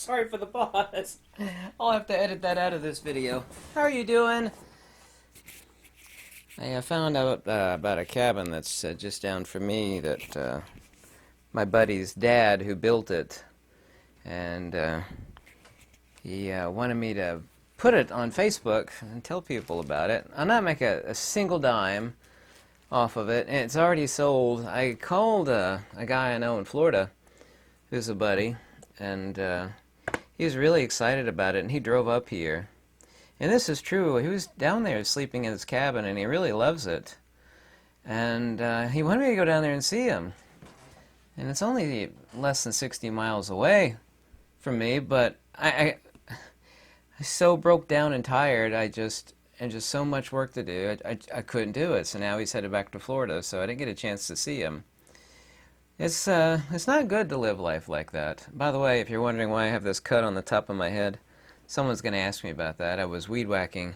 Sorry for the pause. I'll have to edit that out of this video. How are you doing? I found out about a cabin that's just down from me that my buddy's dad who built it, and he wanted me to put it on Facebook and tell people about it. I'll not make a single dime off of it, and it's already sold. I called a guy I know in Florida who's a buddy, and he was really excited about it, and he drove up here. And this is true. He was down there sleeping in his cabin, and he really loves it. And he wanted me to go down there and see him. And it's only less than 60 miles away from me, but I so broke down and tired. And just so much work to do. I couldn't do it. So now he's headed back to Florida, so I didn't get a chance to see him. It's not good to live life like that. By the way, if you're wondering why I have this cut on the top of my head, someone's going to ask me about that. I was weed whacking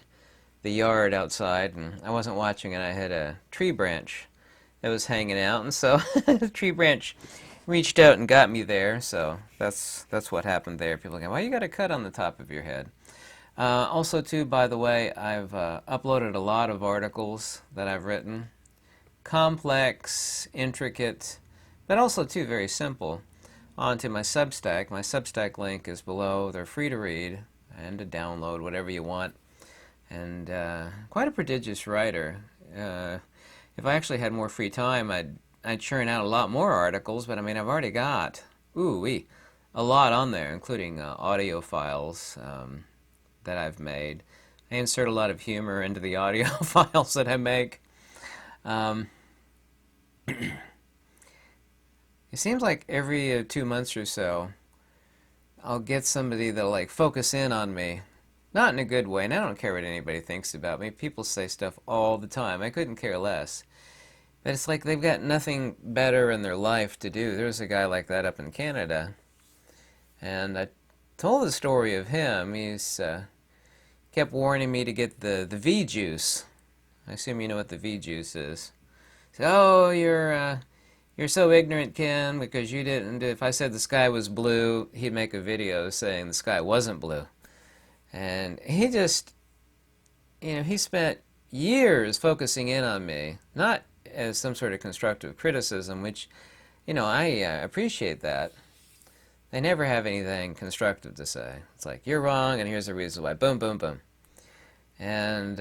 the yard outside, and I wasn't watching, and I had a tree branch that was hanging out, and so the tree branch reached out and got me there. So that's what happened there. People go, "Why you got a cut on the top of your head?" Also, too, by the way, I've uploaded a lot of articles that I've written, complex, intricate, but also too very simple, onto my Substack. My Substack link is below. They're free to read and to download, whatever you want. And quite a prodigious writer. If I actually had more free time, I'd churn out a lot more articles, but I mean, I've already got, a lot on there, including audio files that I've made. I insert a lot of humor into the audio files that I make. It seems like every 2 months or so, I'll get somebody that'll like focus in on me. Not in a good way, and I don't care what anybody thinks about me. People say stuff all the time. I couldn't care less. But it's like they've got nothing better in their life to do. There's a guy like that up in Canada. And I told the story of him. He's kept warning me to get the V juice. I assume you know what the V juice is. So, oh, you're so ignorant, Ken, because you didn't. If I said the sky was blue, he'd make a video saying the sky wasn't blue. And he just, he spent years focusing in on me, not as some sort of constructive criticism, which, I appreciate that. They never have anything constructive to say. It's like, you're wrong, and here's the reason why. Boom, boom, boom. And,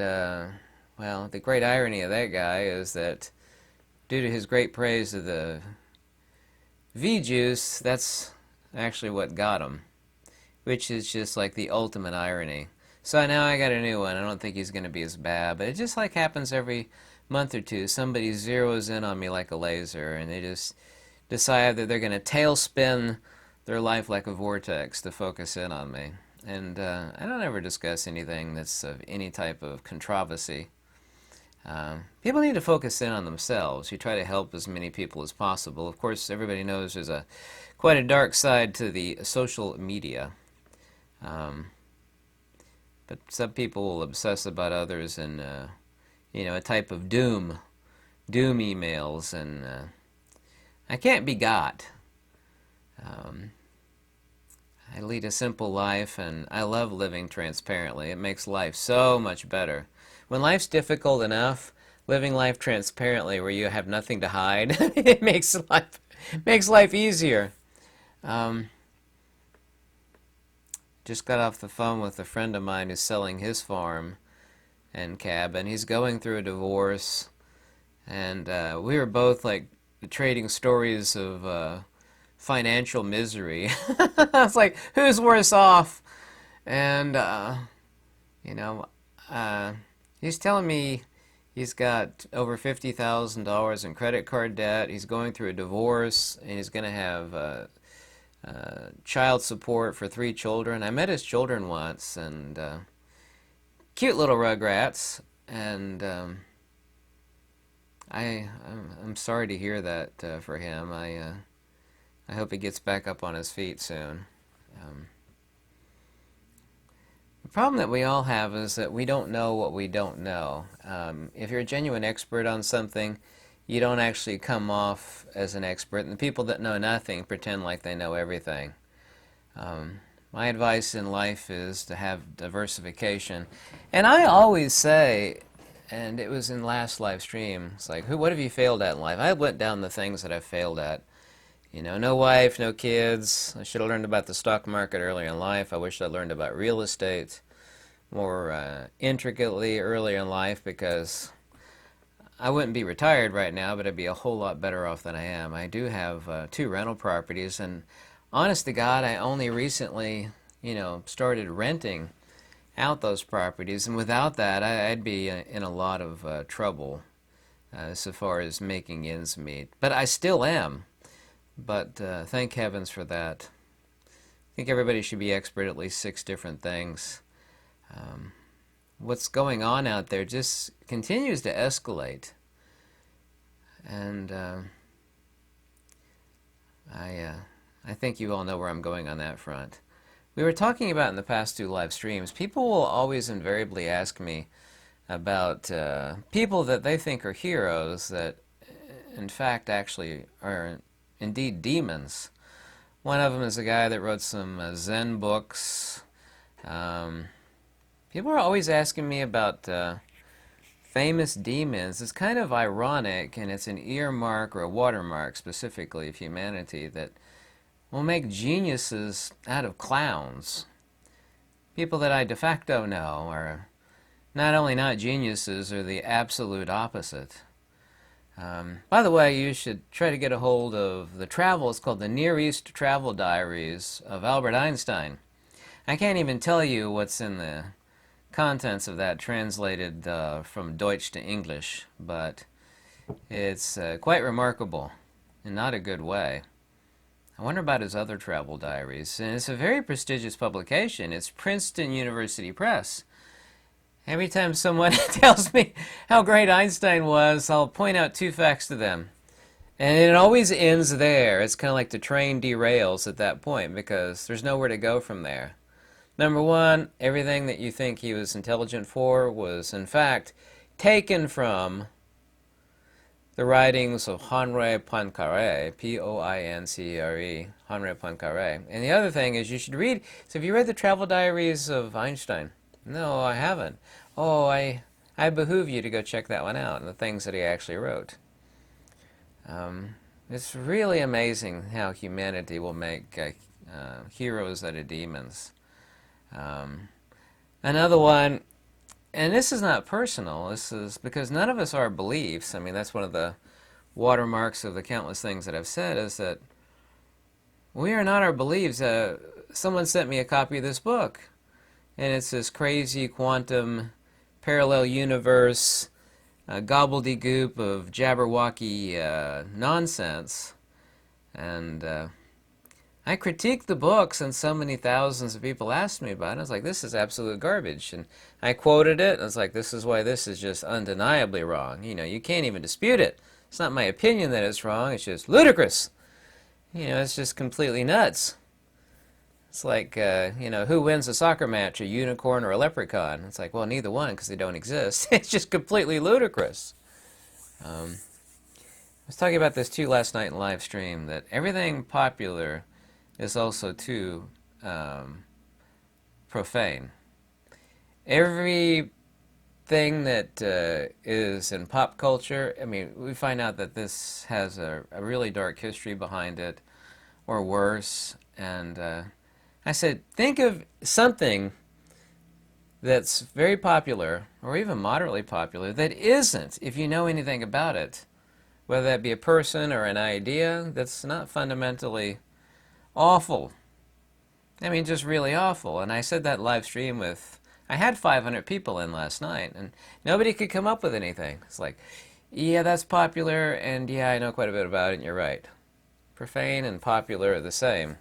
well, the great irony of that guy is that due to his great praise of the V juice, that's actually what got him, which is just like the ultimate irony. So now I got a new one. I don't think he's going to be as bad, but it just like happens every month or two. Somebody zeroes in on me like a laser, and they just decide that they're going to tailspin their life like a vortex to focus in on me. And I don't ever discuss anything that's of any type of controversy. People need to focus in on themselves. You try to help as many people as possible. Of course, everybody knows there's quite a dark side to the social media. But some people will obsess about others and, a type of doom emails, and I can't be got. I lead a simple life, and I love living transparently. It makes life so much better. When life's difficult enough, living life transparently where you have nothing to hide, it makes life easier. Just got off the phone with a friend of mine who's selling his farm and cabin. He's going through a divorce, and we were both like trading stories of financial misery. I was like, who's worse off? And he's telling me he's got over $50,000 in credit card debt. He's going through a divorce, and he's going to have child support for 3 children. I met his children once, and cute little rugrats. And I'm sorry to hear that for him. I hope he gets back up on his feet soon. The problem that we all have is that we don't know what we don't know. If you're a genuine expert on something, you don't actually come off as an expert, and the people that know nothing pretend like they know everything. my advice in life is to have diversification. And I always say, and it was in last live stream, it's like, what have you failed at in life? I went down the things that I've failed at. You know, no wife, no kids. I should have learned about the stock market earlier in life. I wish I learned about real estate more intricately earlier in life, because I wouldn't be retired right now, but I'd be a whole lot better off than I am. I do have 2 rental properties, and honest to God, I only recently, started renting out those properties, and without that, I'd be in a lot of trouble so far as making ends meet. But I still am. But thank heavens for that. I think everybody should be expert at least 6 different things. What's going on out there just continues to escalate. And I think you all know where I'm going on that front. We were talking about in the past 2 live streams, people will always invariably ask me about people that they think are heroes that in fact actually are indeed demons. One of them is a guy that wrote some Zen books. People are always asking me about famous demons. It's kind of ironic, and it's an earmark or a watermark specifically of humanity, that will make geniuses out of clowns. People that I de facto know are not only not geniuses, are the absolute opposite. By the way, you should try to get a hold of the travel. It's called the Near East Travel Diaries of Albert Einstein. I can't even tell you what's in the contents of that translated from Deutsch to English, but it's quite remarkable in not a good way. I wonder about his other travel diaries. And it's a very prestigious publication. It's Princeton University Press. Every time someone tells me how great Einstein was, I'll point out 2 facts to them. And it always ends there. It's kind of like the train derails at that point, because there's nowhere to go from there. Number 1, everything that you think he was intelligent for was, in fact, taken from the writings of Henri Poincaré, P-O-I-N-C-R-E, Henri Poincaré. And the other thing is you should read, so have you read the travel diaries of Einstein? No, I haven't. Oh, I behoove you to go check that one out, and the things that he actually wrote. It's really amazing how humanity will make heroes out of demons. Another one, and this is not personal, this is because none of us are beliefs. I mean, that's one of the watermarks of the countless things that I've said, is that we are not our beliefs. Someone sent me a copy of this book, and it's this crazy quantum parallel universe gobbledygook of Jabberwocky nonsense. And I critiqued the books, and so many thousands of people asked me about it. I was like, this is absolute garbage. And I quoted it, and I was like, this is why this is just undeniably wrong. You can't even dispute it. It's not my opinion that it's wrong, it's just ludicrous. It's just completely nuts. It's like, who wins a soccer match, a unicorn or a leprechaun? It's like, well, neither one, because they don't exist. It's just completely ludicrous. I was talking about this too last night in live stream, that everything popular is also too profane. Everything that is in pop culture, I mean, we find out that this has a really dark history behind it, or worse, and I said, think of something that's very popular, or even moderately popular, that isn't, if you know anything about it, whether that be a person or an idea, that's not fundamentally awful. I mean, just really awful. And I said that live stream with, I had 500 people in last night, and nobody could come up with anything. It's like, yeah, that's popular, and yeah, I know quite a bit about it, and you're right. Profane and popular are the same.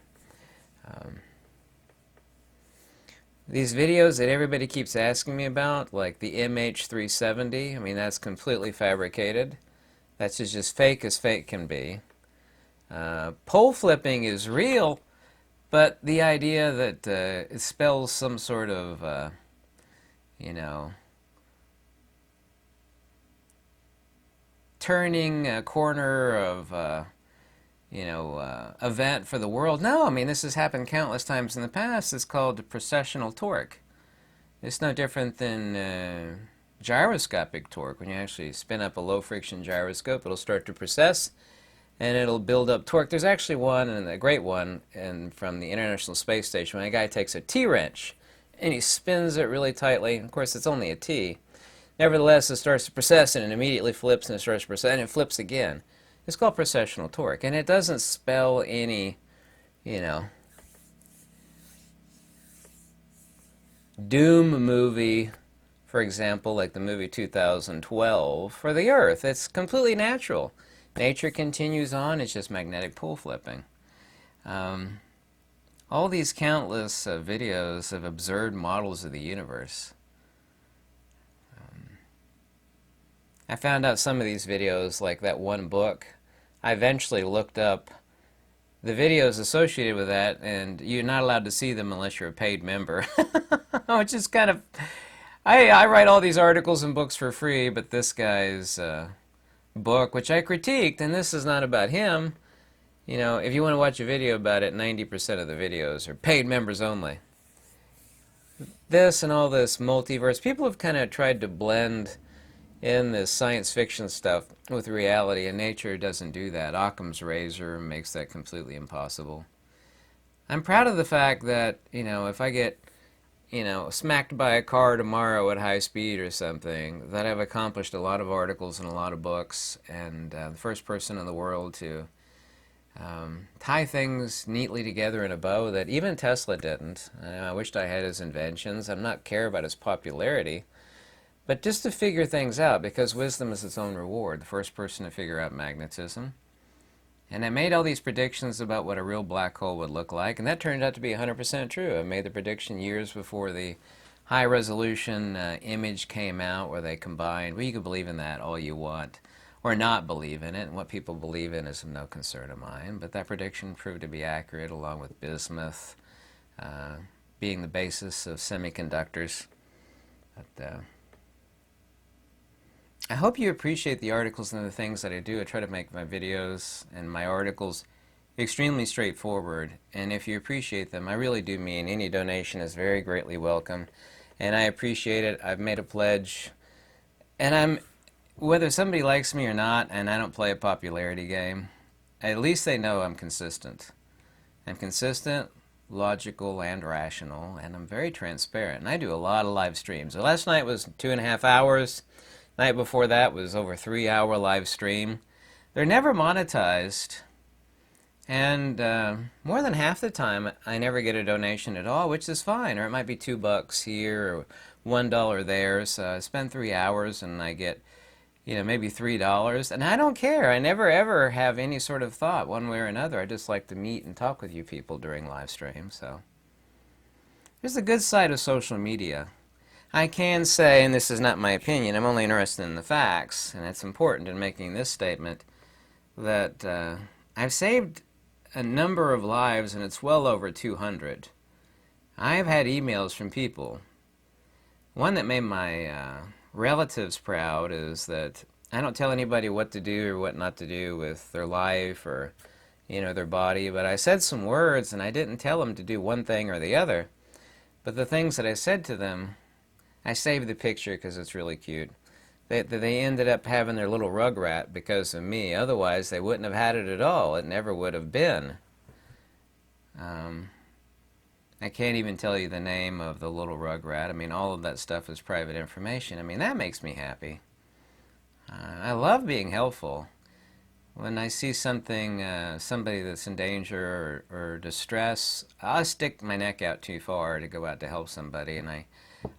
These videos that everybody keeps asking me about, like the MH370, I mean, that's completely fabricated. That's just fake as fake can be. Pole flipping is real, but the idea that it spells some sort of, turning a corner of event for the world. No, I mean, this has happened countless times in the past. It's called precessional torque. It's no different than gyroscopic torque. When you actually spin up a low-friction gyroscope, it'll start to precess, and it'll build up torque. There's actually one, and a great one, from the International Space Station, when a guy takes a T-wrench, and he spins it really tightly. Of course, it's only a T. Nevertheless, it starts to precess, and it immediately flips, and it starts to precess, and it flips again. It's called precessional torque, and it doesn't spell any, doom movie, for example, like the movie 2012, for the Earth. It's completely natural. Nature continues on, it's just magnetic pole flipping. All these countless videos of absurd models of the universe. I found out some of these videos, like that one book, I eventually looked up the videos associated with that, and you're not allowed to see them unless you're a paid member. Which is kind of... I write all these articles and books for free, but this guy's book, which I critiqued, and this is not about him. If you want to watch a video about it, 90% of the videos are paid members only. This and all this multiverse, people have kind of tried to blend in this science fiction stuff with reality, and nature doesn't do that. Occam's razor makes that completely impossible. I'm proud of the fact that, if I get, smacked by a car tomorrow at high speed or something, that I've accomplished a lot of articles and a lot of books, and the first person in the world to tie things neatly together in a bow that even Tesla didn't. I wished I had his inventions. I'm not care about his popularity. But just to figure things out, because wisdom is its own reward. The first person to figure out magnetism. And I made all these predictions about what a real black hole would look like, and that turned out to be 100% true. I made the prediction years before the high-resolution image came out, where they combined. Well, you can believe in that all you want, or not believe in it, and what people believe in is of no concern of mine. But that prediction proved to be accurate, along with bismuth being the basis of semiconductors. But, I hope you appreciate the articles and the things that I do. I try to make my videos and my articles extremely straightforward, and if you appreciate them, I really do mean any donation is very greatly welcome, and I appreciate it. I've made a pledge, and whether somebody likes me or not, and I don't play a popularity game, at least they know I'm consistent. I'm consistent, logical, and rational, and I'm very transparent, and I do a lot of live streams. So last night was 2.5 hours. Night before that was over a 3-hour live stream. They're never monetized, and more than half the time I never get a donation at all, which is fine. Or it might be $2 here or $1 there. So I spend 3 hours and I get, maybe $3, and I don't care. I never ever have any sort of thought one way or another. I just like to meet and talk with you people during live streams. So here's the good side of social media. I can say, and this is not my opinion, I'm only interested in the facts, and it's important in making this statement, that I've saved a number of lives, and it's well over 200. I've had emails from people. One that made my relatives proud is that I don't tell anybody what to do or what not to do with their life or, their body, but I said some words, and I didn't tell them to do one thing or the other. But the things that I said to them, I saved the picture because it's really cute. They ended up having their little rugrat because of me. Otherwise, they wouldn't have had it at all. It never would have been. I can't even tell you the name of the little rugrat. I mean, all of that stuff is private information. I mean, that makes me happy. I love being helpful. When I see somebody that's in danger or distress, I'll stick my neck out too far to go out to help somebody, and I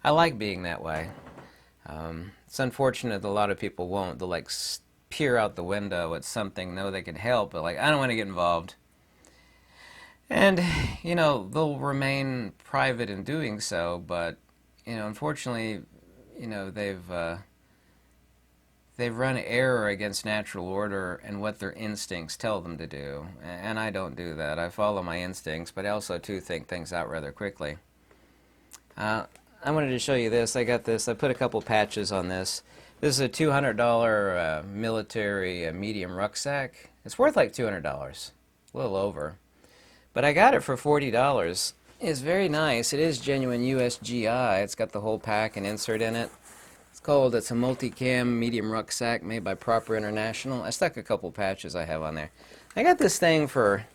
like being that way. It's unfortunate that a lot of people won't. They'll peer out the window at something, know they can help, but I don't want to get involved. And, they'll remain private in doing so, but, unfortunately, they've run error against natural order and what their instincts tell them to do. And I don't do that. I follow my instincts, but I also, too, think things out rather quickly. I wanted to show you this. I got this. I put a couple patches on this. This is a $200 military medium rucksack. It's worth like $200. a little over. But I got it for $40. It's very nice. It is genuine USGI. It's got the whole pack and insert in it. It's a multicam medium rucksack made by Proper International. I stuck a couple patches I have on there. I got this thing for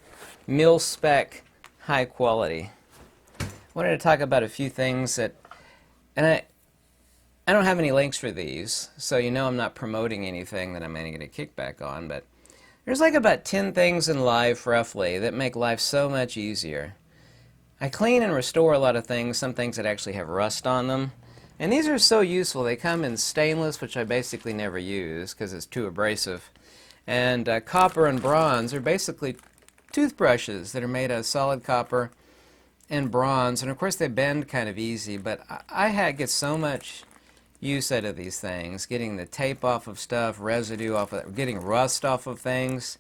mil-spec high quality. I wanted to talk about a few things that, and I don't have any links for these, so you know I'm not promoting anything that I'm going to get a kickback on, but there's like about 10 things in life, roughly, that make life so much easier. I clean and restore a lot of things, some things that actually have rust on them. And these are so useful. They come in stainless, which I basically never use because it's too abrasive. And copper and bronze are basically toothbrushes that are made out of solid copper and bronze. And of course they bend kind of easy, but I get so much use out of these things. Getting the tape off of stuff, residue off of, getting rust off of things.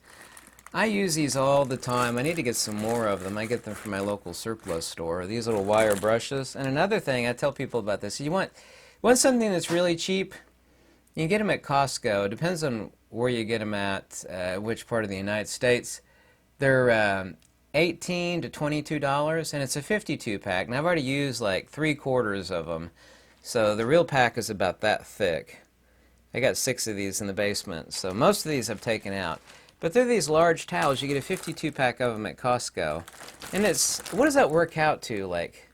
I use these all the time. I need to get some more of them. I get them from my local surplus store. These little wire brushes. And another thing, I tell people about this. You want something that's really cheap, you can get them at Costco. It depends on where you get them at, which part of the United States. They're $18 to $22, and it's a 52 pack. And I've already used like 3/4 of them. So the real pack is about that thick. I got 6 of these in the basement. So most of these I've taken out. But they're these large towels. You get a 52 pack of them at Costco. And what does that work out to? Like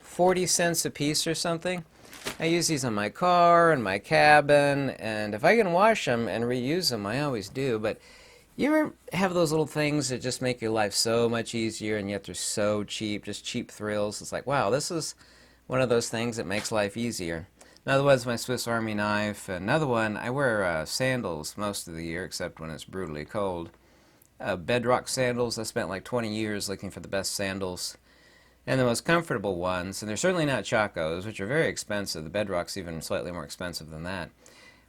40 cents a piece or something? I use these on my car and my cabin. And if I can wash them and reuse them, I always do. But you ever have those little things that just make your life so much easier and yet they're so cheap, just cheap thrills? It's like, wow, this is one of those things that makes life easier. Another one's my Swiss Army knife. Another one, I wear sandals most of the year, except when it's brutally cold. Bedrock sandals. I spent like 20 years looking for the best sandals and the most comfortable ones. And they're certainly not Chacos, which are very expensive. The Bedrock's even slightly more expensive than that.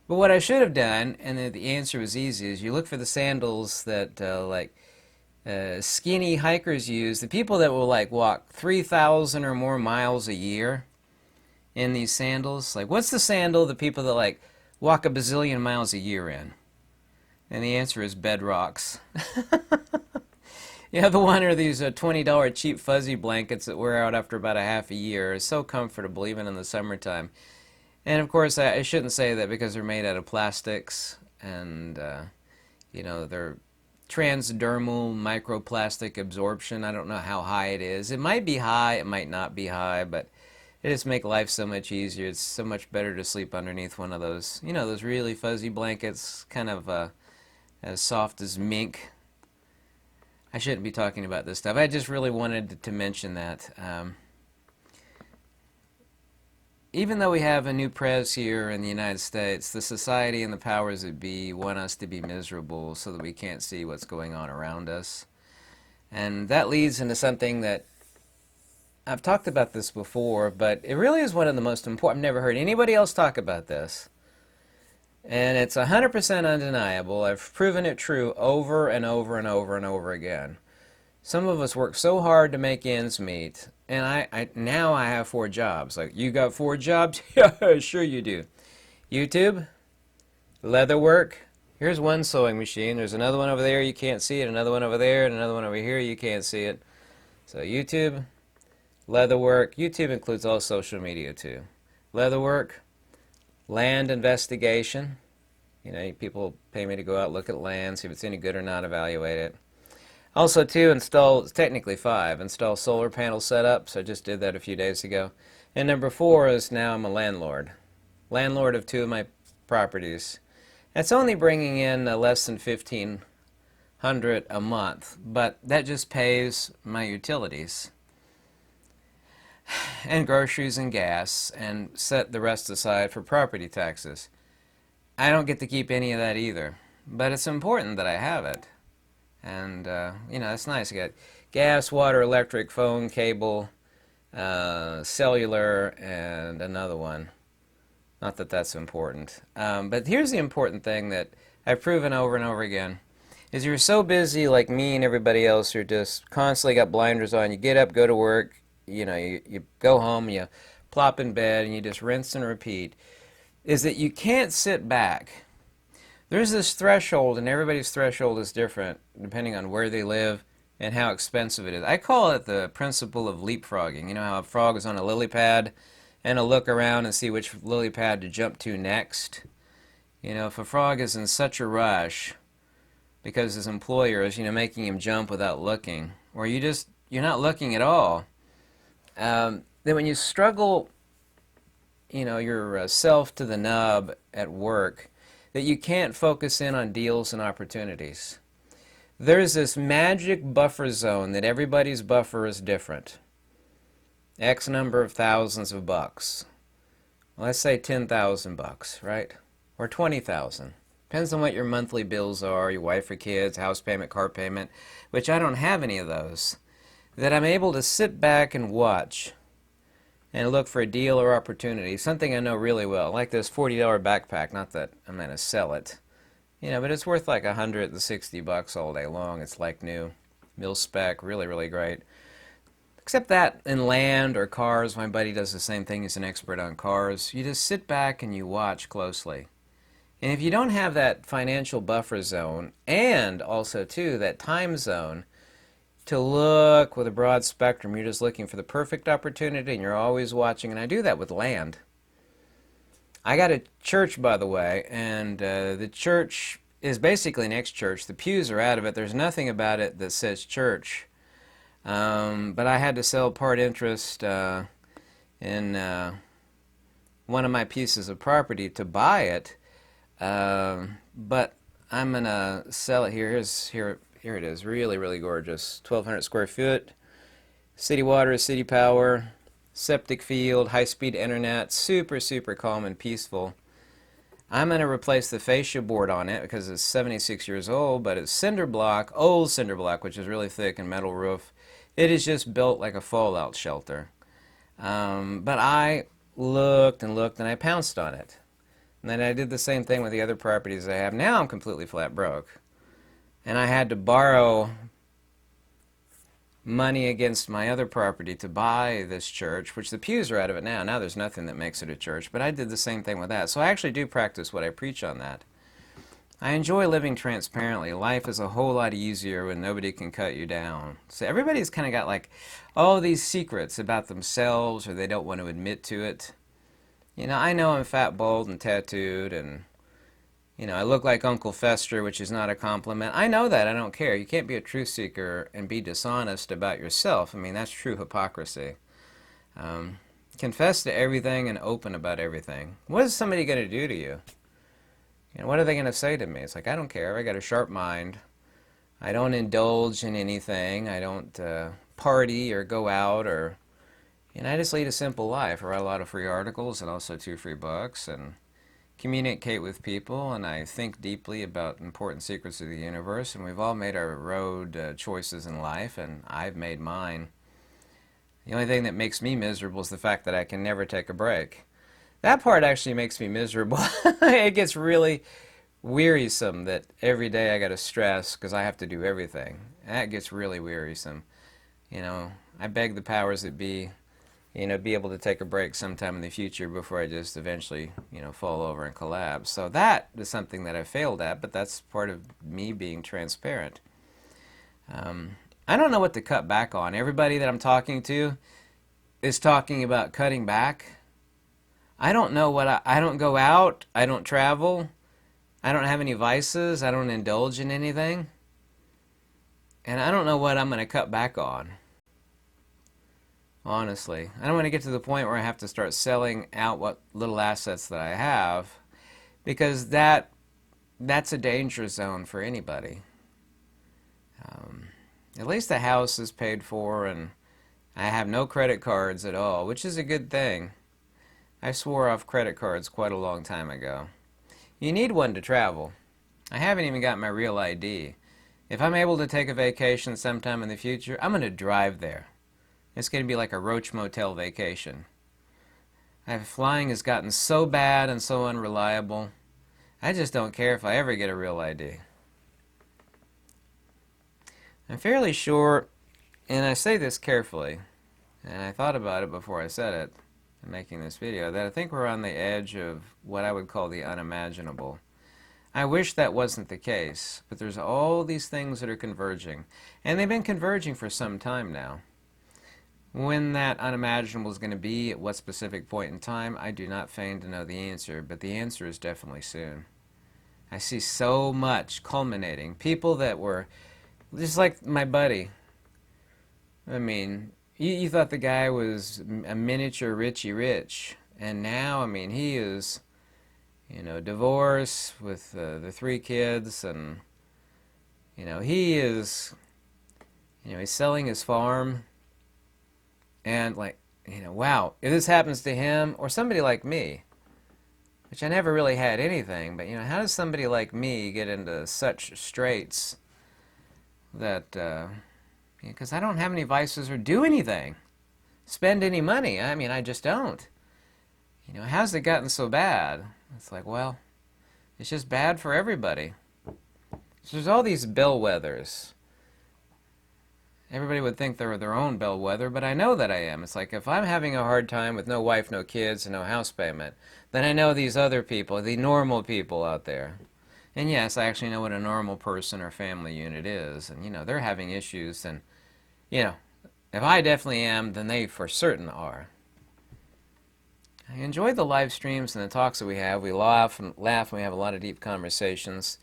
But what I should have done, and the answer was easy, is you look for the sandals that skinny hikers use. The people that will like walk 3,000 or more miles a year in these sandals. Like, what's the sandal the people that like walk a bazillion miles a year in? And the answer is Bedrocks. The other one are these $20 cheap fuzzy blankets that wear out after about a half a year. It's so comfortable even in the summertime. And of course I shouldn't say that because they're made out of plastics and they're transdermal microplastic absorption. I don't know how high it is. It might be high, it might not be high, but it just makes life so much easier. It's so much better to sleep underneath one of those, those really fuzzy blankets, kind of as soft as mink. I shouldn't be talking about this stuff. I just really wanted to mention that. Even though we have a new prez here in the United States, the society and the powers that be want us to be miserable so that we can't see what's going on around us. And that leads into something that I've talked about this before, but it really is one of the most important. I've never heard anybody else talk about this. And it's 100% undeniable. I've proven it true over and over and over and over again. Some of us work so hard to make ends meet, and now I have 4 jobs. Like, you got 4 jobs? Yeah, sure you do. YouTube, leather work. Here's one sewing machine. There's another one over there, you can't see it. Another one over there, and another one over here, you can't see it. So YouTube, leather work. YouTube includes all social media too. Leather work, land investigation. People pay me to go out, look at land, see if it's any good or not, evaluate it. Also, too, it's technically 5, install solar panel setups. I just did that a few days ago. And number 4 is now I'm a landlord. Landlord of 2 of my properties. That's only bringing in less than $1,500 a month, but that just pays my utilities and groceries and gas, and set the rest aside for property taxes. I don't get to keep any of that either, but it's important that I have it. And, it's nice. I got gas, water, electric, phone, cable, cellular, and another one. Not that that's important. But here's the important thing that I've proven over and over again, is you're so busy like me and everybody else, you're just constantly got blinders on. You get up, go to work, you go home, you plop in bed, and you just rinse and repeat, is that you can't sit back. There's this threshold, and everybody's threshold is different depending on where they live, and how expensive it is. I call it the principle of leapfrogging. You know how a frog is on a lily pad and will look around and see which lily pad to jump to next? You know, if a frog is in such a rush because his employer is, making him jump without looking, or you're not looking at all, then when you struggle, yourself to the nub at work, that you can't focus in on deals and opportunities. There's this magic buffer zone that everybody's buffer is different. X number of thousands of bucks. Let's say 10,000 bucks, right? Or 20,000. Depends on what your monthly bills are, your wife or kids, house payment, car payment, which I don't have any of those. That I'm able to sit back and watch and look for a deal or opportunity, something I know really well, like this $40 backpack. Not that I'm going to sell it, but it's worth like $160 all day long. It's like new, mil spec, really, really great. Except that in land or cars, my buddy does the same thing. He's an expert on cars. You just sit back and you watch closely. And if you don't have that financial buffer zone, and also too that time zone to look with a broad spectrum, you're just looking for the perfect opportunity and you're always watching. And I do that with land. I got a church, by the way, and the church is basically an ex-church. The pews are out of it. There's nothing about it that says church. But I had to sell part interest in one of my pieces of property to buy it. But I'm going to sell it here. Here it is. Really, really gorgeous. 1,200 square foot. City water, city power, septic field, high-speed internet. Super, super calm and peaceful. I'm going to replace the fascia board on it because it's 76 years old, but it's cinder block, old cinder block, which is really thick and metal roof. It is just built like a fallout shelter. But I looked and looked and I pounced on it. And then I did the same thing with the other properties I have. Now I'm completely flat broke. And I had to borrow money against my other property to buy this church, which the pews are out of it now. Now there's nothing that makes it a church. But I did the same thing with that. So I actually do practice what I preach on that. I enjoy living transparently. Life is a whole lot easier when nobody can cut you down. So everybody's kind of got like all these secrets about themselves, or they don't want to admit to it. I know I'm fat, bald, and tattooed, and, I look like Uncle Fester, which is not a compliment. I know that. I don't care. You can't be a truth seeker and be dishonest about yourself. I mean, that's true hypocrisy. Confess to everything and open about everything. What is somebody going to do to you? What are they going to say to me? It's like, I don't care. I got a sharp mind. I don't indulge in anything. I don't party or go out or... I just lead a simple life. I write a lot of free articles and also 2 free books and communicate with people, and I think deeply about important secrets of the universe, and we've all made our road choices in life, and I've made mine. The only thing that makes me miserable is the fact that I can never take a break. That part actually makes me miserable. It gets really wearisome that every day I got to stress because I have to do everything. That gets really wearisome. I beg the powers that be, be able to take a break sometime in the future before I just eventually, fall over and collapse. So that is something that I failed at, but that's part of me being transparent. I don't know what to cut back on. Everybody that I'm talking to is talking about cutting back. I don't know what I don't go out, I don't travel, I don't have any vices, I don't indulge in anything, and I don't know what I'm going to cut back on. Honestly, I don't want to get to the point where I have to start selling out what little assets that I have, because that's a danger zone for anybody. At least the house is paid for, and I have no credit cards at all, which is a good thing. I swore off credit cards quite a long time ago. You need one to travel. I haven't even got my real ID. If I'm able to take a vacation sometime in the future, I'm going to drive there. It's going to be like a Roach Motel vacation. Flying has gotten so bad and so unreliable. I just don't care if I ever get a real ID. I'm fairly sure, and I say this carefully, and I thought about it before I said it in making this video, that I think we're on the edge of what I would call the unimaginable. I wish that wasn't the case, but there's all these things that are converging, and they've been converging for some time now. When that unimaginable is going to be, at what specific point in time, I do not feign to know the answer, but the answer is definitely soon. I see so much culminating. People that were, just like my buddy. I mean, you thought the guy was a miniature Richie Rich, and now, I mean, he is, you know, divorced with the 3 kids, and, you know, he is, you know, he's selling his farm, and, like, you know, wow, if this happens to him, or somebody like me, which I never really had anything, but, you know, how does somebody like me get into such straits that, because I don't have any vices or do anything, spend any money. I mean, I just don't. You know, how's it gotten so bad? It's like, well, it's just bad for everybody. So there's all these bellwethers. Everybody would think they're their own bellwether, but I know that I am. It's like if I'm having a hard time with no wife, no kids, and no house payment, then I know these other people, the normal people out there. And yes, I actually know what a normal person or family unit is. And, you know, they're having issues. And, you know, if I definitely am, then they for certain are. I enjoy the live streams and the talks that we have. We laugh and we have a lot of deep conversations.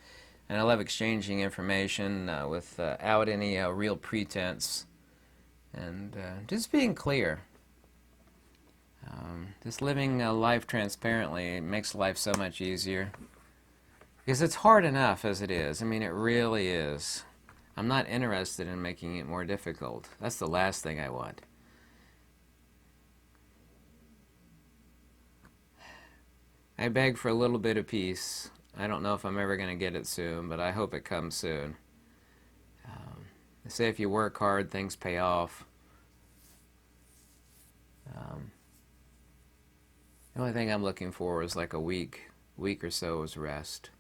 And I love exchanging information without any real pretense. And just being clear. Just living life transparently makes life so much easier. Because it's hard enough as it is. I mean, it really is. I'm not interested in making it more difficult. That's the last thing I want. I beg for a little bit of peace. I don't know if I'm ever going to get it soon, but I hope it comes soon. They say if you work hard, things pay off. The only thing I'm looking for is like a week or so is rest.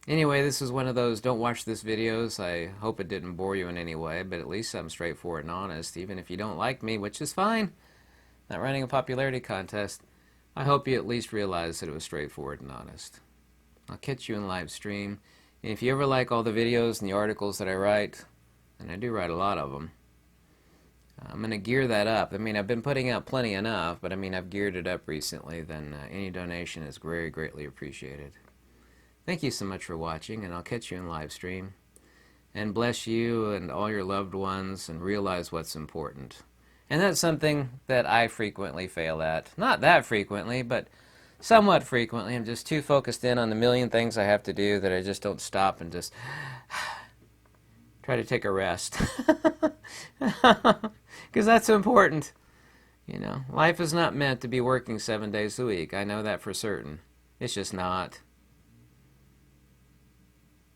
Anyway, this is one of those don't watch this videos. I hope it didn't bore you in any way, but at least I'm straightforward and honest, even if you don't like me, which is fine. Not running a popularity contest. I hope you at least realize that it was straightforward and honest. I'll catch you in live stream. And if you ever like all the videos and the articles that I write, and I do write a lot of them, I'm going to gear that up. I mean, I've been putting out plenty enough, but I mean, I've geared it up recently. Then any donation is very greatly appreciated. Thank you so much for watching, and I'll catch you in live stream. And bless you and all your loved ones, and realize what's important. And that's something that I frequently fail at. Not that frequently, but somewhat frequently. I'm just too focused in on the million things I have to do that I just don't stop and just try to take a rest. Because that's important. You know, life is not meant to be working 7 days a week. I know that for certain. It's just not.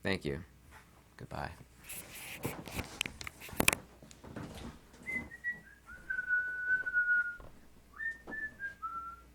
Thank you. Goodbye.